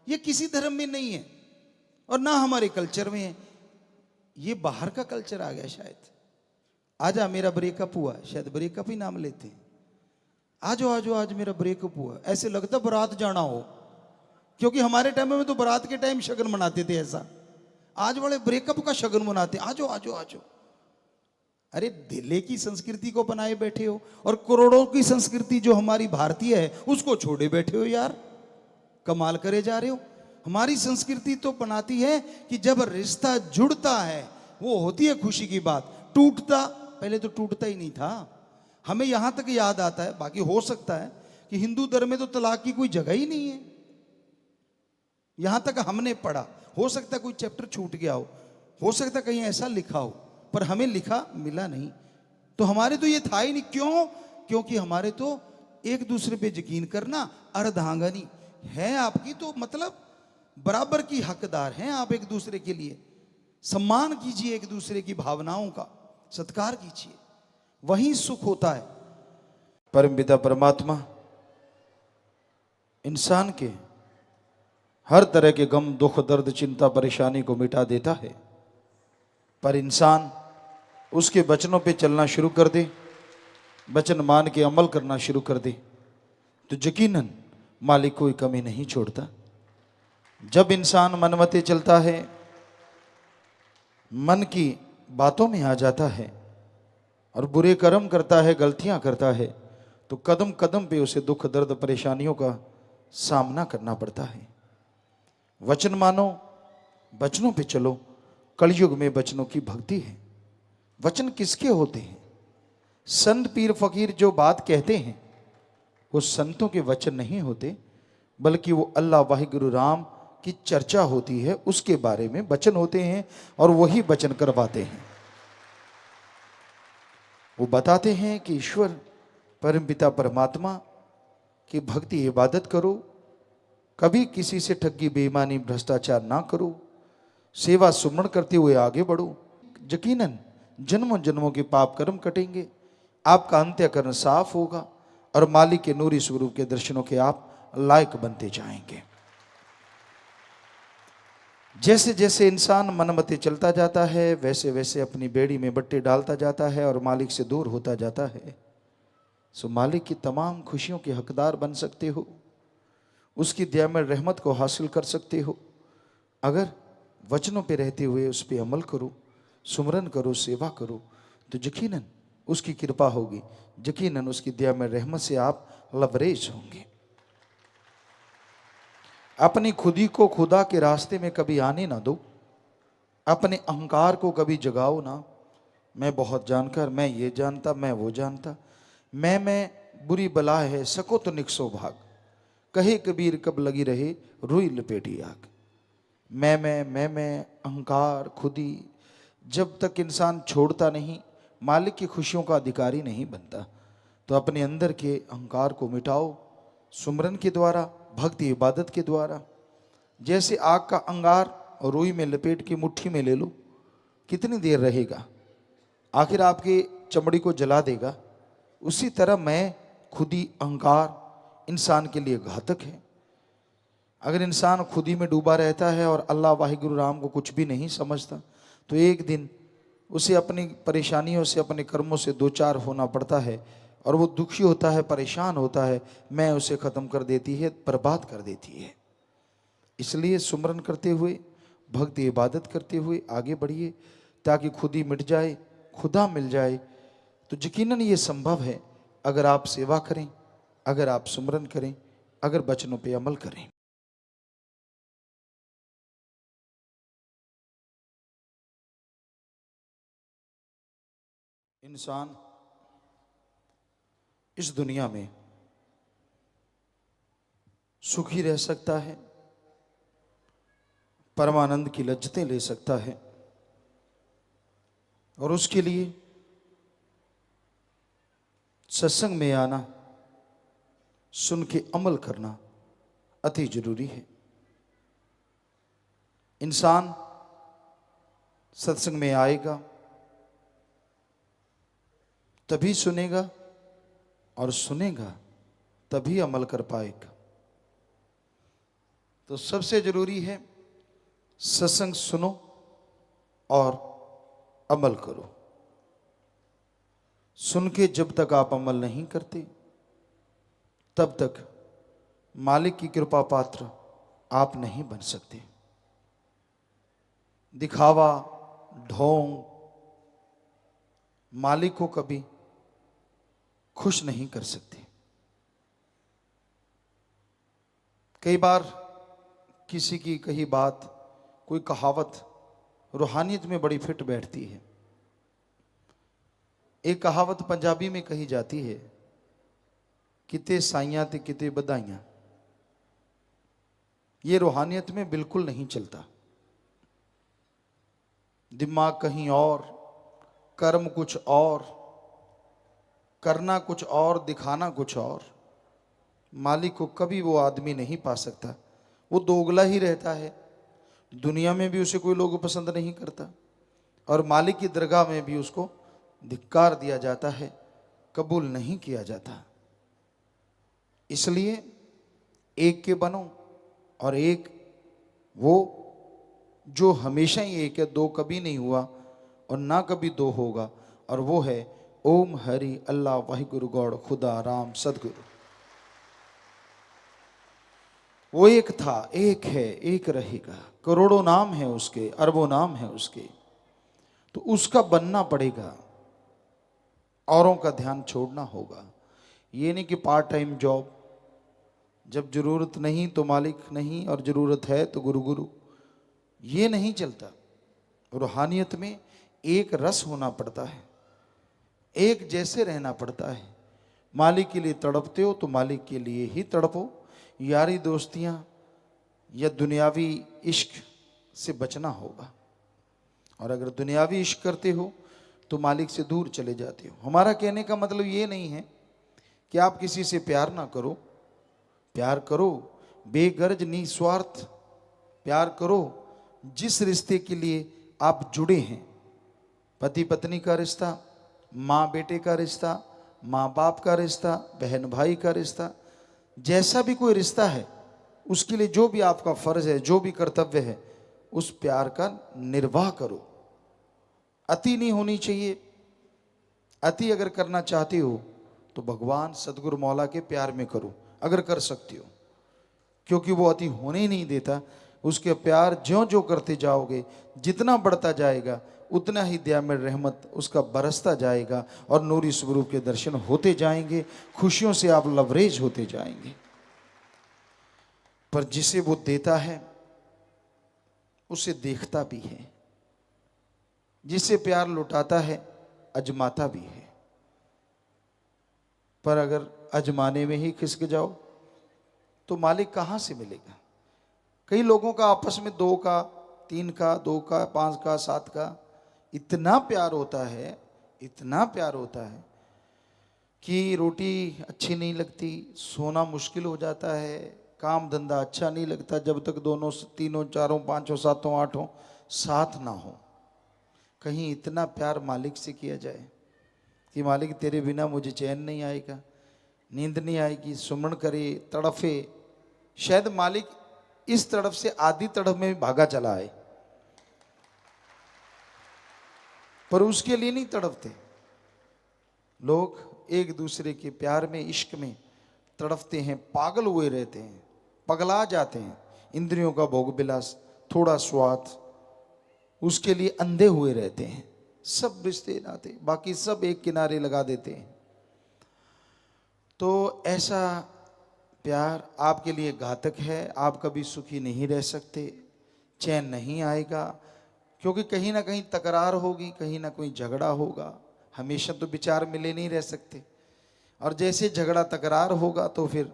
ये किसी धर्म में नहीं है और ना हमारे कल्चर में है, ये बाहर का कल्चर आ गया शायद। आजा मेरा ब्रेकअप हुआ, शायद ब्रेकअप ही नाम लेते हैं। आजो आजो आज मेरा ब्रेकअप हुआ, ऐसे लगता बारात जाना हो, क्योंकि हमारे टाइम में तो बारात के टाइम शगन मनाते थे ऐसा। आज वाले ब्रेकअप का शगन मनाते, आजो आजो आजो। अरे दिल्ली की संस्कृति को बनाए बैठे हो और करोड़ों की संस्कृति जो हमारी भारतीय है उसको छोड़े बैठे हो यार, कमाल करे जा रहे हो। हमारी संस्कृति तो बनाती है कि जब रिश्ता जुड़ता है वो होती है खुशी की बात, टूटता पहले तो टूटता ही नहीं था। हमें यहां तक याद आता है, बाकी हो सकता है कि हिंदू धर्म में तो तलाक की कोई जगह ही नहीं है, यहां तक हमने पढ़ा। हो सकता है कोई चैप्टर छूट गया हो सकता है कहीं ऐसा लिखा हो, पर हमें लिखा मिला नहीं। तो हमारे तो ये था ही नहीं। क्यों? क्योंकि हमारे तो एक दूसरे पे यकीन करना, अर्धांगनी है आपकी तो मतलब बराबर की हकदार हैं आप एक दूसरे के लिए। सम्मान कीजिए एक दूसरे की भावनाओं का, सत्कार कीजिए, वहीं सुख होता है। परमपिता परमात्मा इंसान के हर तरह के गम, दुख, दर्द, चिंता, परेशानी को मिटा देता है, पर इंसान उसके वचनों पे चलना शुरू कर दे, वचन मान के अमल करना शुरू कर दे, तो यकीनन मालिक कोई कमी नहीं छोड़ता। जब इंसान मनमते चलता है, मन की बातों में आ जाता है और बुरे कर्म करता है, गलतियां करता है, तो कदम कदम पे उसे दुख, दर्द, परेशानियों का सामना करना पड़ता है। वचन मानो, वचनों पे चलो। कलयुग में वचनों की भक्ति है। वचन किसके होते हैं? संत पीर फकीर जो बात कहते हैं वो संतों के वचन नहीं होते, बल्कि वो अल्लाह वाहिगुरु राम की चर्चा होती है, उसके बारे में वचन होते हैं और वही वचन करवाते हैं। वो बताते हैं कि ईश्वर परमपिता परमात्मा की भक्ति इबादत करो, कभी किसी से ठगी बेईमानी भ्रष्टाचार ना करो, सेवा सुमरण करते हुए आगे बढ़ो। यकीनन जन्मों जन्मों के पाप कर्म कटेंगे, आपका अंत्यकरण साफ होगा और मालिक के नूरी स्वरूप के दर्शनों के आप लायक बनते जाएंगे। जैसे जैसे इंसान मनमते चलता जाता है, वैसे वैसे अपनी बेड़ी में बट्टे डालता जाता है और मालिक से दूर होता जाता है। सो मालिक की तमाम खुशियों के हकदार बन सकते हो, उसकी दयामय रहमत को हासिल कर सकते हो अगर वचनों पे रहते हुए उस पर अमल करो, सुमरन करो, सेवा करो, तो यकीनन उसकी कृपा होगी, यकीनन उसकी दयामय रहमत से आप लबरेज होंगे। अपनी खुदी को खुदा के रास्ते में कभी आने ना दो, अपने अहंकार को कभी जगाओ ना। मैं बहुत जानकर, मैं ये जानता, मैं वो जानता, मैं बुरी बला है, सको तो निकसो भाग, कहे कबीर कब लगी रहे रुई लपेटी आग। मैं अहंकार खुदी जब तक इंसान छोड़ता नहीं, मालिक की खुशियों का अधिकारी नहीं बनता। तो अपने अंदर के अहंकार को मिटाओ सुमरन के द्वारा, भक्ति इबादत के द्वारा। जैसे आग का अंगार रुई में लपेट के मुट्ठी में ले लो, कितनी देर रहेगा, आखिर आपकी चमड़ी को जला देगा। उसी तरह मैं खुदी अहंकार इंसान के लिए घातक है। अगर इंसान खुदी में डूबा रहता है और अल्लाह वाहिगुरु राम को कुछ भी नहीं समझता, तो एक दिन उसे अपनी परेशानियों से, अपने कर्मों से दो चार होना पड़ता है और वो दुखी होता है, परेशान होता है, मैं उसे ख़त्म कर देती है, बर्बाद कर देती है। इसलिए सुमरन करते हुए, भक्ति इबादत करते हुए आगे बढ़िए, ताकि खुदी मिट जाए, खुदा मिल जाए। तो यकीनन ये संभव है अगर आप सेवा करें, अगर आप सुमरन करें, अगर वचनों पे अमल करें। इंसान इस दुनिया में सुखी रह सकता है, परमानंद की लज्जतें ले सकता है, और उसके लिए सत्संग में आना, सुन के अमल करना अति जरूरी है। इंसान सत्संग में आएगा तभी सुनेगा और सुनेगा तभी अमल कर पाएगा। तो सबसे जरूरी है सत्संग सुनो और अमल करो। सुन के जब तक आप अमल नहीं करते, तब तक मालिक की कृपा पात्र आप नहीं बन सकते। दिखावा, ढोंग मालिक को कभी खुश नहीं कर सकते। कई बार किसी की कही बात, कोई कहावत रूहानियत में बड़ी फिट बैठती है। एक कहावत पंजाबी में कही जाती है, किते साइयां ते किते बधाइयां। ये रूहानियत में बिल्कुल नहीं चलता। दिमाग कहीं और, कर्म कुछ और, करना कुछ और, दिखाना कुछ और। मालिक को कभी वो आदमी नहीं पा सकता, वो दोगला ही रहता है। दुनिया में भी उसे कोई लोग पसंद नहीं करता और मालिक की दरगाह में भी उसको धिक्कार दिया जाता है, कबूल नहीं किया जाता। इसलिए एक के बनो, और एक वो जो हमेशा ही एक है, दो कभी नहीं हुआ और ना कभी दो होगा, और वो है ओम हरि अल्लाह वाहिगुरु गौड़ खुदा राम सदगुरु। वो एक था, एक है, एक रहेगा। करोड़ों नाम है उसके, अरबों नाम है उसके, तो उसका बनना पड़ेगा, औरों का ध्यान छोड़ना होगा। ये नहीं कि पार्ट टाइम जॉब, जब जरूरत नहीं तो मालिक नहीं और जरूरत है तो गुरु गुरु, ये नहीं चलता। रूहानियत में एक रस होना पड़ता है, एक जैसे रहना पड़ता है। मालिक के लिए तड़पते हो तो मालिक के लिए ही तड़पो, यारी दोस्तियां या दुनियावी इश्क से बचना होगा। और अगर दुनियावी इश्क करते हो तो मालिक से दूर चले जाते हो। हमारा कहने का मतलब ये नहीं है कि आप किसी से प्यार ना करो, प्यार करो, बेगर्ज निस्वार्थ प्यार करो जिस रिश्ते के लिए आप जुड़े हैं। पति पत्नी का रिश्ता, माँ बेटे का रिश्ता, माँ बाप का रिश्ता, बहन भाई का रिश्ता, जैसा भी कोई रिश्ता है उसके लिए जो भी आपका फर्ज है, जो भी कर्तव्य है, उस प्यार का निर्वाह करो। अति नहीं होनी चाहिए। अति अगर करना चाहते हो तो भगवान सदगुरु मौला के प्यार में करो, अगर कर सकते हो, क्योंकि वो अति होने ही नहीं देता। उसके प्यार ज्यों ज्यों करते जाओगे, जितना बढ़ता जाएगा उतना ही दया में रहमत उसका बरसता जाएगा और नूरी स्वरूप के दर्शन होते जाएंगे, खुशियों से आप लवरेज होते जाएंगे। पर जिसे वो देता है उसे देखता भी है, जिसे प्यार लुटाता है अजमाता भी है। पर अगर अजमाने में ही खिसक जाओ तो मालिक कहां से मिलेगा। कई लोगों का आपस में 2 का, 3 का, 2 का, 5 का, 7 का इतना प्यार होता है, इतना प्यार होता है कि रोटी अच्छी नहीं लगती, सोना मुश्किल हो जाता है, काम धंधा अच्छा नहीं लगता जब तक दोनों, तीनों, चारों, पांचों, सातों, आठों साथ ना हो। कहीं इतना प्यार मालिक से किया जाए कि मालिक तेरे बिना मुझे चैन नहीं आएगा, नींद नहीं आएगी, सुमन करे, तड़फे। शायद मालिक इस तड़फ से आधी तड़फ में भी भागा चला आए, पर उसके लिए नहीं तड़फते। लोग एक दूसरे के प्यार में, इश्क में तड़फते हैं, पागल हुए रहते हैं, पगला जाते हैं। इंद्रियों का भोग विलास, थोड़ा स्वाद, उसके लिए अंधे हुए रहते हैं। सब रिश्ते नाते बाकी सब एक किनारे लगा देते हैं। तो ऐसा प्यार आपके लिए घातक है। आप कभी सुखी नहीं रह सकते, चैन नहीं आएगा, क्योंकि कहीं ना कहीं तकरार होगी, कहीं ना कहीं झगड़ा होगा। हमेशा तो विचार मिले नहीं रह सकते। और जैसे झगड़ा तकरार होगा तो फिर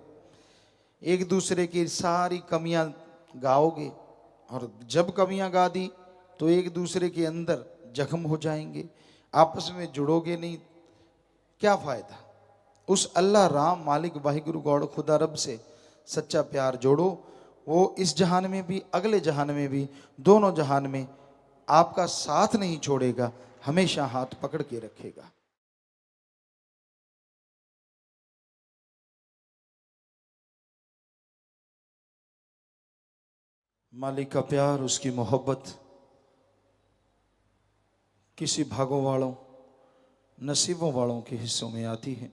एक दूसरे की सारी कमियां गाओगे, और जब कमियां गा दी तो एक दूसरे के अंदर जख्म हो जाएंगे, आपस में जुड़ोगे नहीं, क्या फायदा। उस अल्लाह राम मालिक वाहिगुरु गौड़ खुदा रब से सच्चा प्यार जोड़ो। वो इस जहान में भी, अगले जहान में भी, दोनों जहान में आपका साथ नहीं छोड़ेगा, हमेशा हाथ पकड़ के रखेगा। मालिक का प्यार, उसकी मोहब्बत किसी भागों वालों, नसीबों वालों के हिस्सों में आती है।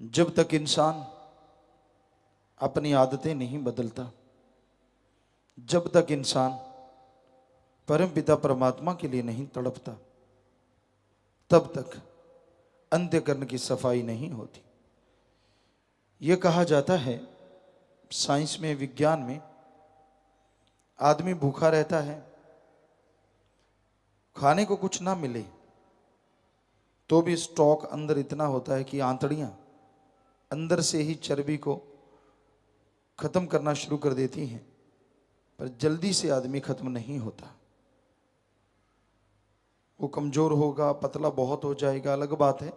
जब तक इंसान अपनी आदतें नहीं बदलता, जब तक इंसान परम पिता परमात्मा के लिए नहीं तड़पता, तब तक अंत्यकरण की सफाई नहीं होती। यह कहा जाता है साइंस में, विज्ञान में, आदमी भूखा रहता है, खाने को कुछ ना मिले तो भी स्टॉक अंदर इतना होता है कि आंतड़ियां अंदर से ही चर्बी को खत्म करना शुरू कर देती हैं, पर जल्दी से आदमी खत्म नहीं होता। वो कमजोर होगा, पतला बहुत हो जाएगा, अलग बात है।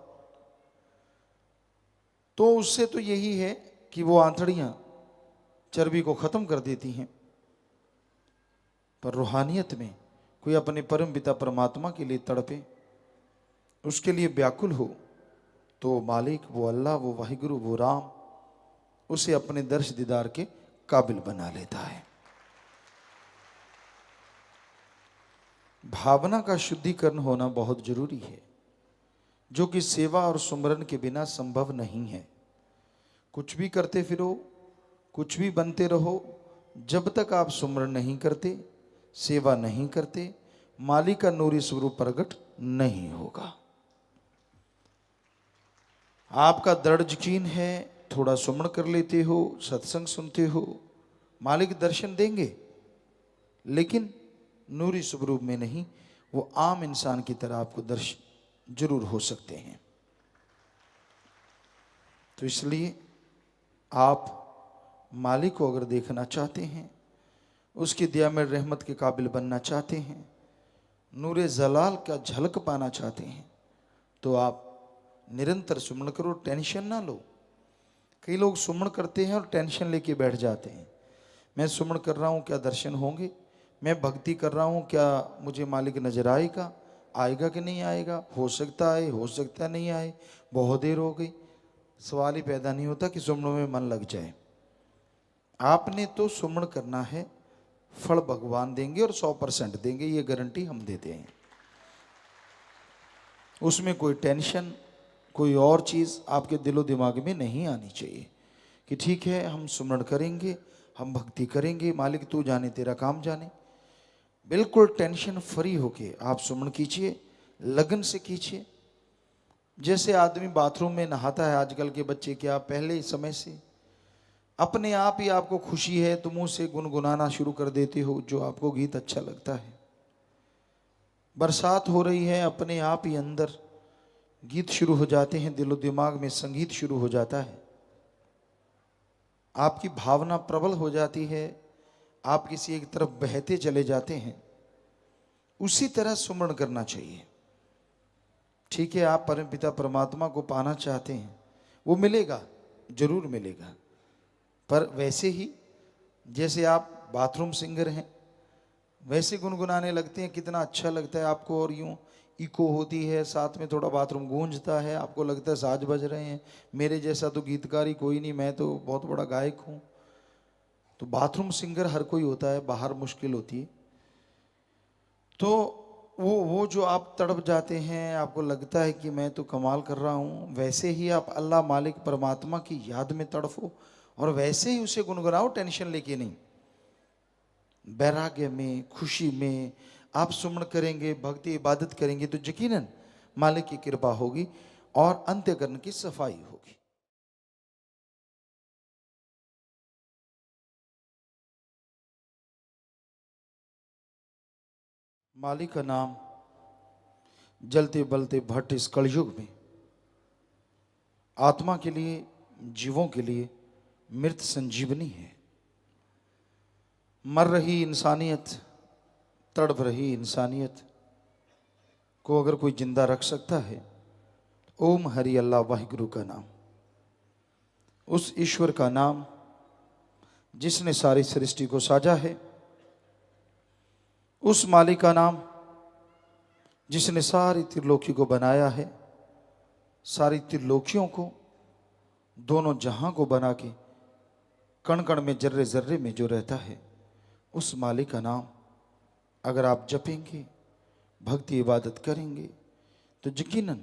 तो उससे तो यही है कि वो आंतड़ियां चर्बी को खत्म कर देती हैं। पर रूहानियत में कोई अपने परम पिता परमात्मा के लिए तड़पे, उसके लिए व्याकुल हो, तो मालिक, वो अल्लाह, वो वाहिगुरु, वो राम उसे अपने दर्श दीदार के काबिल बना लेता है। भावना का शुद्धिकरण होना बहुत जरूरी है, जो कि सेवा और सुमरन के बिना संभव नहीं है। कुछ भी करते फिरो, कुछ भी बनते रहो, जब तक आप सुमरन नहीं करते, सेवा नहीं करते, मालिक का नूरी स्वरूप प्रकट नहीं होगा। आपका दृढ़ यकीन है, थोड़ा सुमन कर लेते हो, सत्संग सुनते हो, मालिक दर्शन देंगे, लेकिन नूरी स्वरूप में नहीं। वो आम इंसान की तरह आपको दर्शन जरूर हो सकते हैं। तो इसलिए आप मालिक को अगर देखना चाहते हैं, उसकी दया में रहमत के काबिल बनना चाहते हैं, नूरे जलाल का झलक पाना चाहते हैं, तो आप निरंतर सुमन करो, टेंशन ना लो। कई लोग सुमन करते हैं और टेंशन लेके बैठ जाते हैं। मैं सुमन कर रहा हूँ, क्या दर्शन होंगे? मैं भक्ति कर रहा हूँ, क्या मुझे मालिक नजर आएगा? आएगा कि नहीं आएगा? हो सकता है, हो सकता नहीं आए, बहुत देर हो गई। सवाल ही पैदा नहीं होता कि सुमनों में मन लग जाए। आपने तो सुमन करना है, फल भगवान देंगे और 100% देंगे, ये गारंटी हम देते हैं। उसमें कोई टेंशन, कोई और चीज़ आपके दिलो दिमाग में नहीं आनी चाहिए कि ठीक है हम सुमरण करेंगे, हम भक्ति करेंगे, मालिक तू जाने तेरा काम जाने। बिल्कुल टेंशन फ्री होके आप सुमरण कीजिए, लगन से कीजिए। जैसे आदमी बाथरूम में नहाता है, आजकल के बच्चे क्या पहले समय से अपने आप ही आपको खुशी है तो मुंह से गुनगुनाना शुरू कर देते हो जो आपको गीत अच्छा लगता है। बरसात हो रही है, अपने आप ही अंदर गीत शुरू हो जाते हैं, दिलो दिमाग में संगीत शुरू हो जाता है, आपकी भावना प्रबल हो जाती है, आप किसी एक तरफ बहते चले जाते हैं। उसी तरह सुमरण करना चाहिए। ठीक है, आप परमपिता परमात्मा को पाना चाहते हैं, वो मिलेगा, जरूर मिलेगा, पर वैसे ही जैसे आप बाथरूम सिंगर हैं वैसे गुनगुनाने लगते हैं, कितना अच्छा लगता है आपको, और यूं इको होती है, साथ में थोड़ा बाथरूम गूंजता है, आपको लगता है साज बज रहे हैं। मेरे जैसा तो गीतकार ही कोई नहीं, मैं तो बहुत बड़ा गायक हूं। तो बाथरूम सिंगर हर कोई होता है, बाहर मुश्किल होती है। तो वो जो आप तड़प जाते हैं, आपको लगता है कि मैं तो कमाल कर रहा हूं, वैसे ही आप अल्लाह मालिक परमात्मा की याद में तड़फो और वैसे ही उसे गुनगुनाओ, टेंशन लेके नहीं। वैराग्य में, खुशी में आप सुमन करेंगे, भक्ति इबादत करेंगे तो यकीनन मालिक की कृपा होगी और अंत्यकरण की सफाई होगी। मालिक का नाम जलते बलते भट्ट इस कलयुग में आत्मा के लिए, जीवों के लिए मृत संजीवनी है। मर रही इंसानियत, तड़प रही इंसानियत को अगर कोई जिंदा रख सकता है, ओम हरि अल्लाह वाहिगुरु का नाम, उस ईश्वर का नाम जिसने सारी सृष्टि को साजा है, उस मालिक का नाम जिसने सारी त्रिलोकी को बनाया है, सारी त्रिलोकियों को, दोनों जहां को बना के कण कण में, जर्रे जर्रे में जो रहता है, उस मालिक का नाम अगर आप जपेंगे, भक्ति इबादत करेंगे तो यकीनन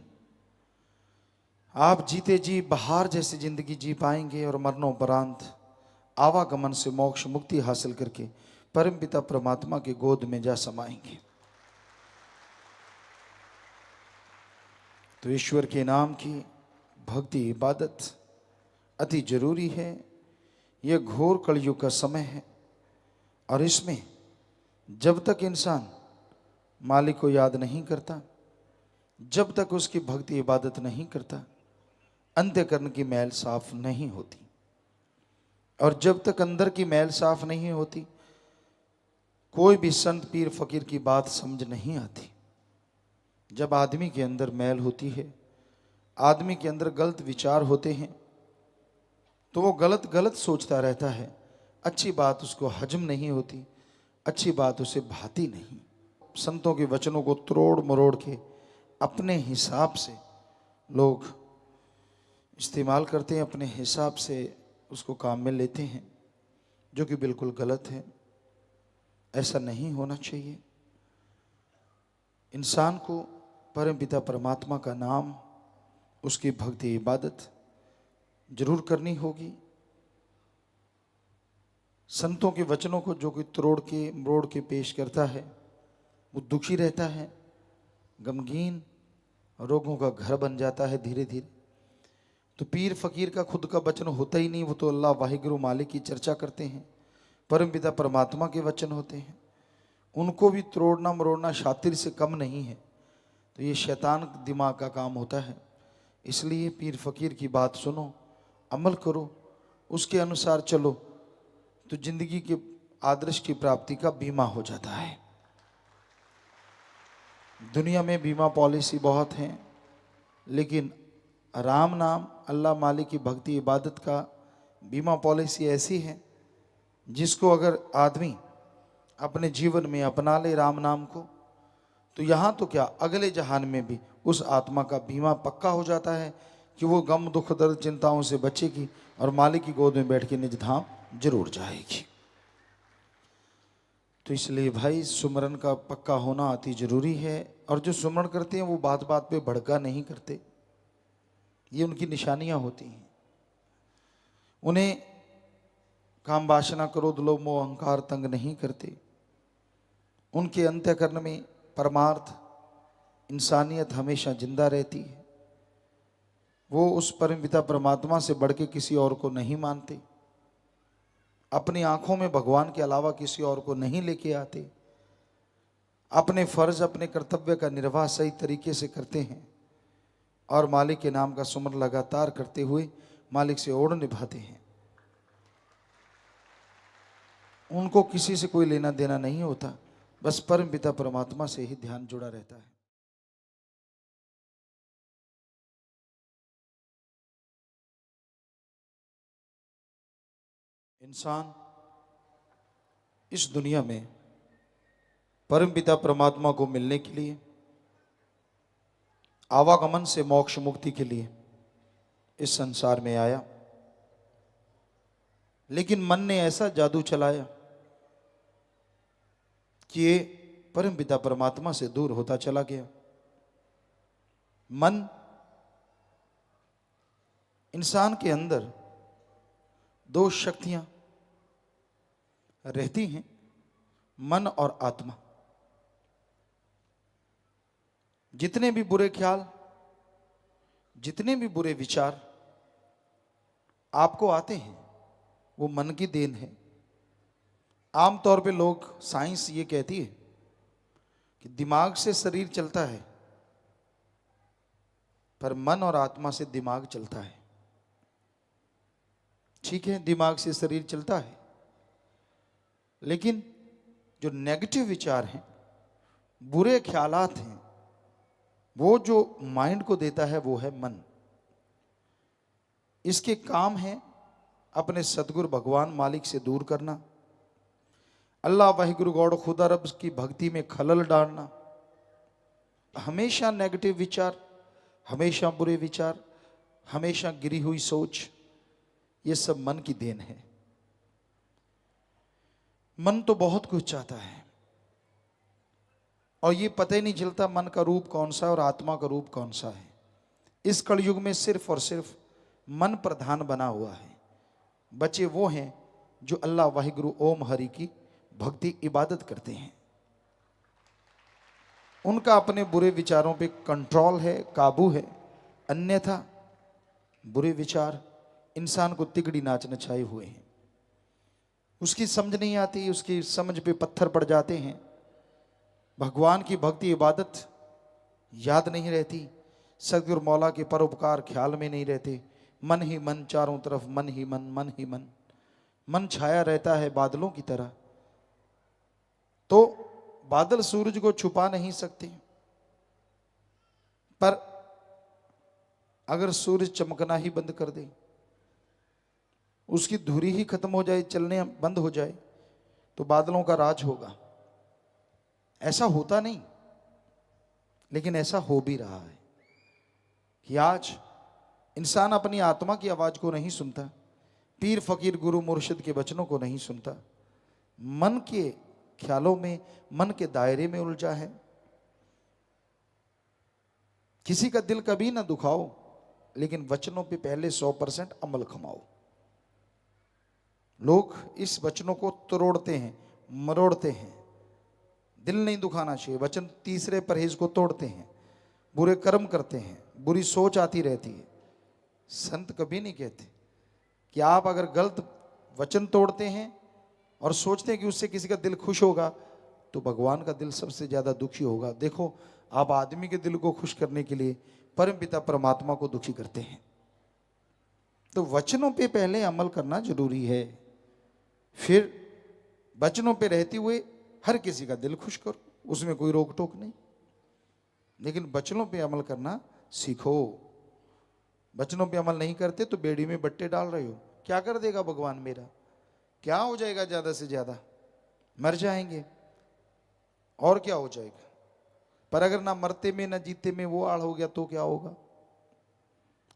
आप जीते जी बहार जैसी जिंदगी जी पाएंगे और मरणोपरांत आवागमन से मोक्ष मुक्ति हासिल करके परमपिता परमात्मा के गोद में जा समाएंगे। तो ईश्वर के नाम की भक्ति इबादत अति जरूरी है। यह घोर कलयुग का समय है और इसमें जब तक इंसान मालिक को याद नहीं करता, जब तक उसकी भक्ति इबादत नहीं करता, अंत्यकरण की मैल साफ नहीं होती। और जब तक अंदर की मैल साफ नहीं होती, कोई भी संत पीर फकीर की बात समझ नहीं आती। जब आदमी के अंदर मैल होती है, आदमी के अंदर गलत विचार होते हैं, तो वो गलत गलत सोचता रहता है, अच्छी बात उसको हजम नहीं होती, अच्छी बात उसे भाती नहीं। संतों के वचनों को तोड़ मरोड़ के अपने हिसाब से लोग इस्तेमाल करते हैं, अपने हिसाब से उसको काम में लेते हैं, जो कि बिल्कुल गलत है। ऐसा नहीं होना चाहिए। इंसान को परमपिता परमात्मा का नाम, उसकी भक्ति इबादत जरूर करनी होगी। संतों के वचनों को जो कोई तोड़ के मरोड़ के पेश करता है, वो दुखी रहता है, गमगीन, रोगों का घर बन जाता है धीरे धीरे। तो पीर फकीर का खुद का वचन होता ही नहीं, वो तो अल्लाह वाहिगुरु मालिक की चर्चा करते हैं, परमपिता परमात्मा के वचन होते हैं। उनको भी तोड़ना मरोड़ना शातिर से कम नहीं है। तो ये शैतान दिमाग का काम होता है। इसलिए पीर फकीर की बात सुनो, अमल करो उसके अनुसार चलो तो जिंदगी के आदर्श की प्राप्ति का बीमा हो जाता है। दुनिया में बीमा पॉलिसी बहुत हैं, लेकिन राम नाम अल्लाह मालिक की भक्ति इबादत का बीमा पॉलिसी ऐसी है जिसको अगर आदमी अपने जीवन में अपना ले राम नाम को, तो यहाँ तो क्या अगले जहान में भी उस आत्मा का बीमा पक्का हो जाता है कि वो गम दुख दर्द चिंताओं से बचेगी और मालिक की गोद में बैठ के निज धाम जरूर जाएगी। तो इसलिए भाई सुमरन का पक्का होना अति जरूरी है। और जो सुमरन करते हैं वो बात बात पे भड़का नहीं करते, ये उनकी निशानियां होती हैं। उन्हें काम वासना क्रोध लोभ मोह अहंकार तंग नहीं करते। उनके अंतःकरण में परमार्थ इंसानियत हमेशा जिंदा रहती है। वो उस परम पिता परमात्मा से बढ़ के किसी और को नहीं मानते। अपनी आंखों में भगवान के अलावा किसी और को नहीं लेके आते। अपने फर्ज अपने कर्तव्य का निर्वाह सही तरीके से करते हैं और मालिक के नाम का सुमरन लगातार करते हुए मालिक से ओढ़ निभाते हैं। उनको किसी से कोई लेना देना नहीं होता, बस परम पिता परमात्मा से ही ध्यान जुड़ा रहता है। इंसान इस दुनिया में परम पिता परमात्मा को मिलने के लिए, आवागमन से मोक्ष मुक्ति के लिए इस संसार में आया, लेकिन मन ने ऐसा जादू चलाया कि ये परम पिता परमात्मा से दूर होता चला गया। मन, इंसान के अंदर दो शक्तियां रहती हैं, मन और आत्मा। जितने भी बुरे ख्याल, जितने भी बुरे विचार आपको आते हैं वो मन की देन है। आमतौर पे लोग, साइंस ये कहती है कि दिमाग से शरीर चलता है, पर मन और आत्मा से दिमाग चलता है। ठीक है, दिमाग से शरीर चलता है, लेकिन जो नेगेटिव विचार हैं, बुरे ख्यालात हैं, वो जो माइंड को देता है वो है मन। इसके काम है अपने सतगुरु भगवान मालिक से दूर करना, अल्लाह वाहिगुरु गॉड खुदा रब की भक्ति में खलल डालना। हमेशा नेगेटिव विचार, हमेशा बुरे विचार, हमेशा गिरी हुई सोच, ये सब मन की देन है। मन तो बहुत कुछ चाहता है और ये पता ही नहीं चलता मन का रूप कौन सा है और आत्मा का रूप कौन सा है। इस कलयुग में सिर्फ और सिर्फ मन प्रधान बना हुआ है। बचे वो हैं जो अल्लाह वाहिगुरु ओम हरि की भक्ति इबादत करते हैं। उनका अपने बुरे विचारों पे कंट्रोल है, काबू है। अन्यथा बुरे विचार इंसान को तिगड़ी नाच नचाए हुए हैं। उसकी समझ नहीं आती, उसकी समझ पे पत्थर पड़ जाते हैं। भगवान की भक्ति इबादत याद नहीं रहती, सदगुरु मौला के परोपकार ख्याल में नहीं रहते। मन ही मन, चारों तरफ मन ही मन, मन ही मन। मन छाया रहता है बादलों की तरह। तो बादल सूरज को छुपा नहीं सकते, पर अगर सूरज चमकना ही बंद कर दे, उसकी धुरी ही खत्म हो जाए, चलने बंद हो जाए, तो बादलों का राज होगा। ऐसा होता नहीं, लेकिन ऐसा हो भी रहा है कि आज इंसान अपनी आत्मा की आवाज को नहीं सुनता, पीर फकीर गुरु मुर्शिद के वचनों को नहीं सुनता, मन के ख्यालों में, मन के दायरे में उलझा है। किसी का दिल कभी ना दुखाओ, लेकिन वचनों पे पहले 100% अमल कमाओ। लोग इस वचनों को तोड़ते हैं, मरोड़ते हैं। दिल नहीं दुखाना चाहिए, वचन तीसरे परहेज को तोड़ते हैं, बुरे कर्म करते हैं, बुरी सोच आती रहती है। संत कभी नहीं कहते कि आप अगर गलत वचन तोड़ते हैं और सोचते हैं कि उससे किसी का दिल खुश होगा, तो भगवान का दिल सबसे ज्यादा दुखी होगा। देखो, आप आदमी के दिल को खुश करने के लिए परम पिता परमात्मा को दुखी करते हैं। तो वचनों पे पहले अमल करना जरूरी है, फिर वचनों पे रहते हुए हर किसी का दिल खुश करो, उसमें कोई रोक टोक नहीं, लेकिन वचनों पे अमल करना सीखो। वचनों पे अमल नहीं करते तो बेड़ी में बट्टे डाल रहे हो। क्या कर देगा भगवान मेरा, क्या हो जाएगा, ज्यादा से ज्यादा मर जाएंगे, और क्या हो जाएगा। पर अगर ना मरते में ना जीते में वो आड़ हो गया तो क्या होगा।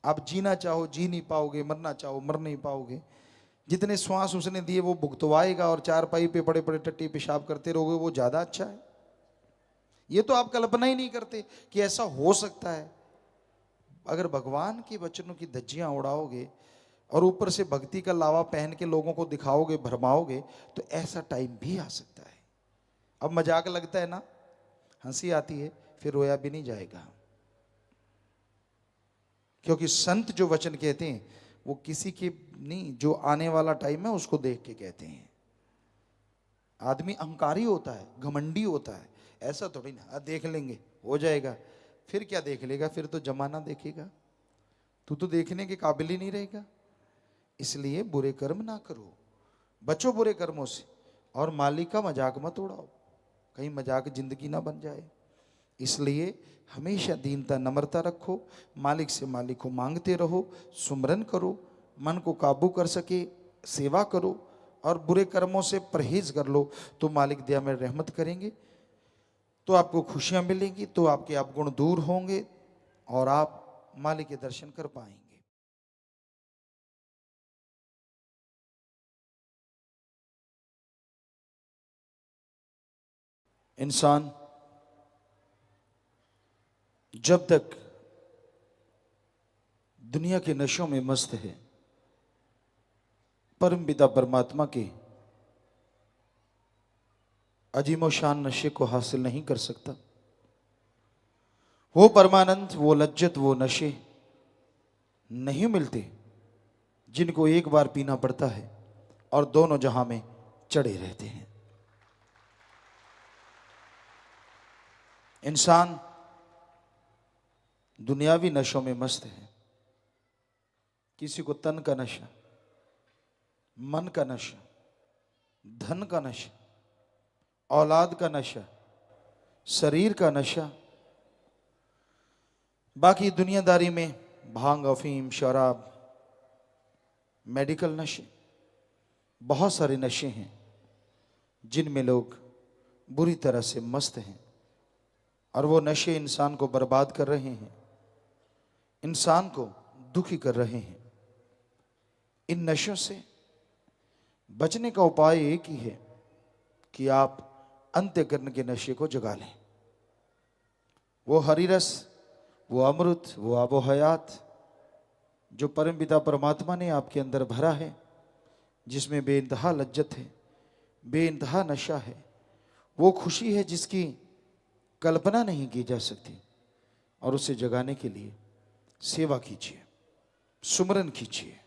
आप जीना चाहो जी नहीं पाओगे, मरना चाहो मर नहीं पाओगे। जितने श्वास उसने दिए वो भुगतवाएगा, और चारपाई पे पड़े पड़े टट्टी पेशाब करते रहोगे, वो ज्यादा अच्छा है। ये तो आप कल्पना ही नहीं करते कि ऐसा हो सकता है। अगर भगवान के वचनों की धज्जियां उड़ाओगे और ऊपर से भक्ति का लावा पहन के लोगों को दिखाओगे, भरमाओगे, तो ऐसा टाइम भी आ सकता है। अब मजाक लगता है ना, हंसी आती है, फिर रोया भी नहीं जाएगा। क्योंकि संत जो वचन कहते हैं वो किसी के नहीं, जो आने वाला टाइम है उसको देख के कहते हैं। आदमी अहंकारी होता है, घमंडी होता है, ऐसा थोड़ी ना देख लेंगे हो जाएगा। फिर क्या देख लेगा, फिर तो जमाना देखेगा, तू तो देखने के काबिल ही नहीं रहेगा। इसलिए बुरे कर्म ना करो, बचो बुरे कर्मों से, और मालिक का मजाक मत उड़ाओ, कहीं मजाक जिंदगी ना बन जाए। इसलिए हमेशा दीनता नम्रता रखो, मालिक से मालिक को मांगते रहो, सुमरन करो, मन को काबू कर सके सेवा करो, और बुरे कर्मों से परहेज कर लो तो मालिक दया में रहमत करेंगे, तो आपको खुशियां मिलेंगी, तो आपके अवगुण दूर होंगे और आप मालिक के दर्शन कर पाएंगे। इंसान जब तक दुनिया के नशों में मस्त है, परम पिता परमात्मा के अजीमो शान नशे को हासिल नहीं कर सकता। वो परमानंद, वो लज्जत, वो नशे नहीं मिलते जिनको एक बार पीना पड़ता है और दोनों जहां में चढ़े रहते हैं। इंसान दुनियावी नशों में मस्त है, किसी को तन का नशा, मन का नशा, धन का नशा, औलाद का नशा, शरीर का नशा, बाकी दुनियादारी में भांग, अफीम, शराब, मेडिकल नशे, बहुत सारे नशे हैं जिनमें लोग बुरी तरह से मस्त हैं, और वो नशे इंसान को बर्बाद कर रहे हैं, इंसान को दुखी कर रहे हैं। इन नशों से बचने का उपाय एक ही है कि आप अंत्यकरण के नशे को जगा लें। वो हरि रस, वो अमृत, वो आबो हयात जो परम पिता परमात्मा ने आपके अंदर भरा है, जिसमें बेइंतहा लज्जत है, बेइंतहा नशा है, वो खुशी है जिसकी कल्पना नहीं की जा सकती। और उसे जगाने के लिए सेवा कीजिए, सुमरन कीजिए,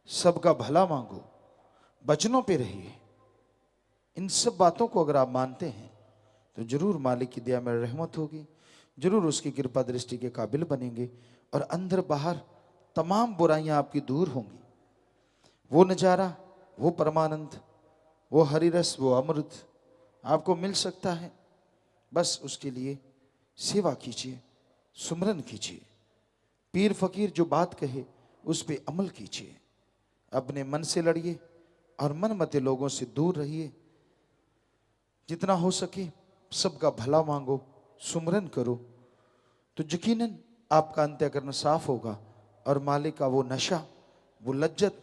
सबका भला मांगो, वचनों पे रहिए। इन सब बातों को अगर आप मानते हैं तो जरूर मालिक की दया में रहमत होगी, जरूर उसकी कृपा दृष्टि के काबिल बनेंगे, और अंदर बाहर तमाम बुराइयां आपकी दूर होंगी। वो नज़ारा, वो परमानंद, वो हरि रस, वो अमृत आपको मिल सकता है। बस उसके लिए सेवा कीजिए, सुमरन कीजिए, पीर फकीर जो बात कहे उस पे अमल कीजिए, अपने मन से लड़िए और मनमते लोगों से दूर रहिए। जितना हो सके सबका भला मांगो, सुमरन करो, तो यकीनन आपका अंत्यकरण साफ होगा, और मालिक का वो नशा, वो लज्जत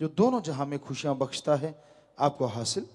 जो दोनों जहां में खुशियां बख्शता है, आपको हासिल